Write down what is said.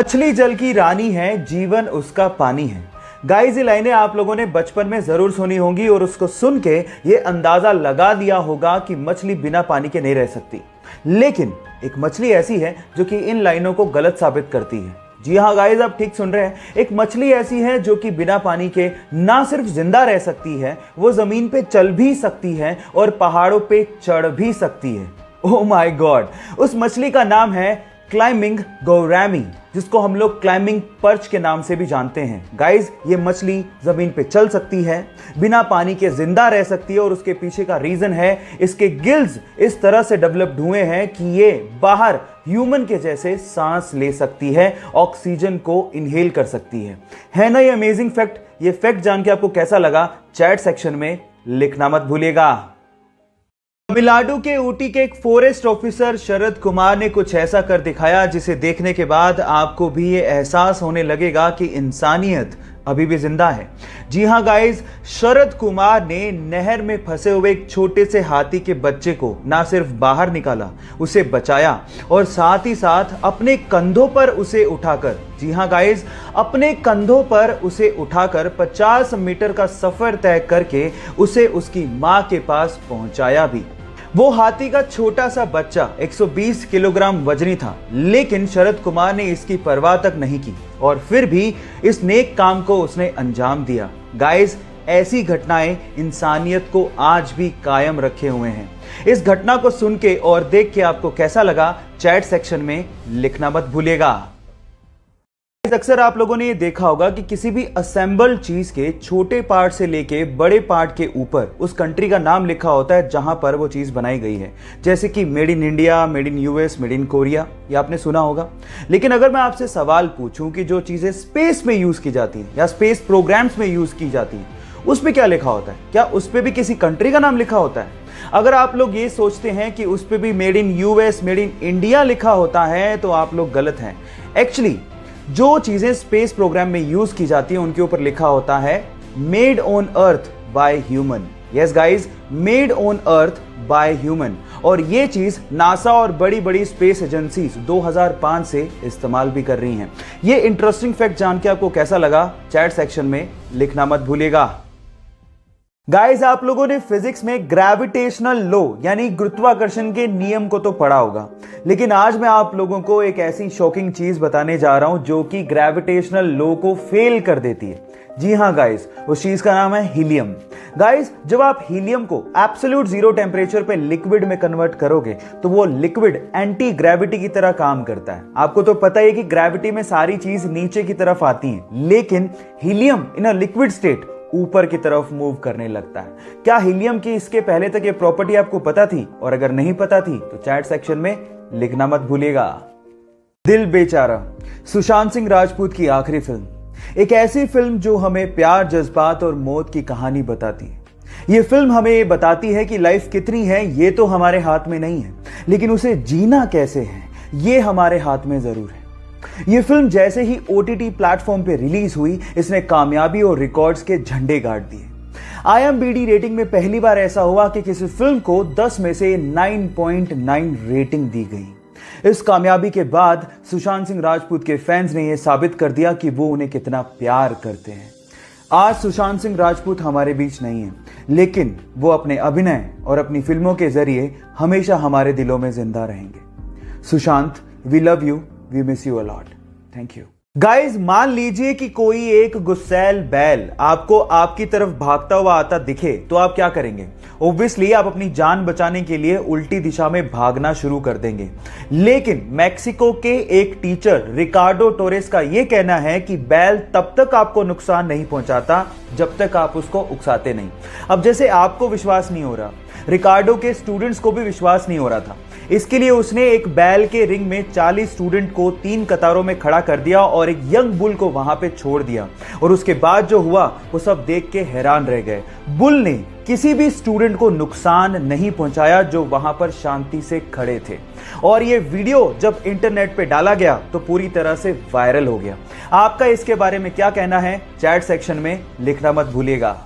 मछली जल की रानी है, जीवन उसका पानी है। गाइस, ये लाइनें आप लोगों ने बचपन में जरूर सुनी होंगी और उसको सुन के ये अंदाजा लगा लिया होगा कि मछली बिना पानी के नहीं रह सकती। लेकिन एक मछली ऐसी है जो कि इन लाइनों को गलत साबित करती है। जी हाँ गाइस, आप ठीक सुन रहे हैं। एक मछली ऐसी है जो कि बिना पानी के ना सिर्फ जिंदा रह सकती है, वो जमीन पे चल भी सकती है और पहाड़ों पे चढ़ भी सकती है। ओह माय गॉड, उस मछली का नाम है क्लाइंबिंग गौरामी, जिसको हम लोग क्लाइंबिंग पर्च के नाम से भी जानते हैं। गाइस, ये मछली जमीन पे चल सकती है, बिना पानी के जिंदा रह सकती है और उसके पीछे का रीजन है इसके गिल्स इस तरह से डेवलप्ड हुए हैं कि ये बाहर ह्यूमन के जैसे सांस ले सकती है, ऑक्सीजन को इनहेल कर सकती है ना ये अमेजिंग फैक्ट? ये फैक्ट जान के आपको कैसा लगा, चैट सेक्शन में लिखना मत भूलिएगा। तमिलनाडु के ऊटी के एक फॉरेस्ट ऑफिसर शरद कुमार ने कुछ ऐसा कर दिखाया जिसे देखने के बाद आपको भी ये एहसास होने लगेगा कि इंसानियत अभी भी जिंदा है। जी हां गाइस, शरद कुमार ने नहर में फंसे हुए एक छोटे से हाथी के बच्चे को ना सिर्फ बाहर निकाला, उसे बचाया और साथ ही साथ अपने कंधों पर उसे उठाकर, जी हां गाइस, अपने कंधों पर उसे उठाकर 50 मीटर का सफर तय करके उसे उसकी मां के पास पहुंचाया भी। वो हाथी का छोटा सा बच्चा 120 किलोग्राम वजनी था, लेकिन शरद कुमार ने इसकी परवाह तक नहीं की और फिर भी इस नेक काम को उसने अंजाम दिया। गाइस, ऐसी घटनाएं इंसानियत को आज भी कायम रखे हुए हैं। इस घटना को सुन के और देख के आपको कैसा लगा, चैट सेक्शन में लिखना मत भूलिएगा। अक्सर आप लोगों ने ये देखा होगा कि किसी भी असेंबल्ड चीज के छोटे पार्ट से लेके बड़े पार्ट के ऊपर उस कंट्री का नाम लिखा होता है जहां पर वो चीज बनाई गई है, जैसे कि made in India, made in US, made in Korea, ये आपने सुना होगा। लेकिन अगर मैं आपसे सवाल पूछूं कि जो चीजें स्पेस में यूज की जाती है या स्पेस प्रोग्राम्स में यूज की जाती है, उस पर क्या लिखा होता है? क्या उस पर भी किसी कंट्री का नाम लिखा होता है? अगर आप लोग ये सोचते हैं कि उस पर भी made in US, made in India लिखा होता है तो आप लोग गलत हैं। एक्चुअली जो चीजें स्पेस प्रोग्राम में यूज की जाती है उनके ऊपर लिखा होता है made on earth by human. Yes guys, made on earth by human. और ये चीज नासा और बड़ी बड़ी स्पेस एजेंसीज 2005 से इस्तेमाल भी कर रही हैं। ये इंटरेस्टिंग फैक्ट जान के आपको कैसा लगा, चैट सेक्शन में लिखना मत भूलिएगा। गाइस, आप लोगों ने फिजिक्स में ग्रेविटेशनल लॉ यानी गुरुत्वाकर्षण के नियम को तो पढ़ा होगा, लेकिन आज मैं आप लोगों को एक ऐसी शॉकिंग चीज बताने जा रहा हूं जो कि ग्रेविटेशनल लॉ को फेल कर देती है। जी हां गाइस, उस चीज का नाम है हीलियम। गाइस, जब आप हीलियम को एब्सोल्यूट जीरो टेम्परेचर पे लिक्विड में कन्वर्ट करोगे तो वो लिक्विड एंटी ग्रेविटी की तरह काम करता है। आपको तो पता है कि ग्रेविटी में सारी चीज नीचे की तरफ आती है, लेकिन helium in a liquid state ऊपर की तरफ मूव करने लगता है। क्या हीलियम की इसके पहले तक ये प्रॉपर्टी आपको पता थी? और अगर नहीं पता थी तो चैट सेक्शन में लिखना मत भूलिएगा। दिल बेचारा, सुशांत सिंह राजपूत की आखिरी फिल्म, एक ऐसी फिल्म जो हमें प्यार, जज्बात और मौत की कहानी बताती है। ये फिल्म हमें ये बताती है कि लाइफ कितनी है ये तो हमारे हाथ में नहीं है, लेकिन उसे जीना कैसे है ये हमारे हाथ में जरूर है। ये फिल्म जैसे ही OTT प्लेटफॉर्म पे रिलीज हुई, इसने कामयाबी और रिकॉर्ड्स के झंडे गाड़ दिए। IMDb रेटिंग में पहली बार ऐसा हुआ कि किसी फिल्म को 10 में से 9.9 रेटिंग दी गई। इस कामयाबी के बाद सुशांत सिंह राजपूत के फैंस ने यह साबित कर दिया कि वो उन्हें कितना प्यार करते हैं। आज सुशांत सिंह राजपूत हमारे बीच नहीं है, लेकिन वो अपने अभिनय और अपनी फिल्मों के जरिए हमेशा हमारे दिलों में जिंदा रहेंगे। Sushant, we love you, we miss you a lot. Thank you. Guys, मान लीजिए कि कोई एक गुस्सैल बैल आपको आपकी तरफ भागता हुआ आता दिखे तो आप क्या करेंगे? ऑब्वियसली आप अपनी जान बचाने के लिए उल्टी दिशा में भागना शुरू कर देंगे। लेकिन मैक्सिको के एक टीचर रिकार्डो टोरेस का यह कहना है कि बैल तब तक आपको नुकसान नहीं पहुंचाता जब तक आप उसको उकसाते नहीं। अब जैसे आपको विश्वास नहीं हो रहा, रिकार्डो के स्टूडेंट्स को भी विश्वास नहीं हो रहा था, इसके लिए उसने एक बैल के रिंग में 40 स्टूडेंट को 3 कतारों में खड़ा कर दिया और एक यंग बुल को वहां पे छोड़ दिया। और उसके बाद जो हुआ वो सब देख के हैरान रह गए। बुल ने किसी भी स्टूडेंट को नुकसान नहीं पहुंचाया जो वहां पर शांति से खड़े थे। और ये वीडियो जब इंटरनेट पे डाला गया तो पूरी तरह से वायरल हो गया। आपका इसके बारे में क्या कहना है? चैट सेक्शन में लिखना मत भूलिएगा।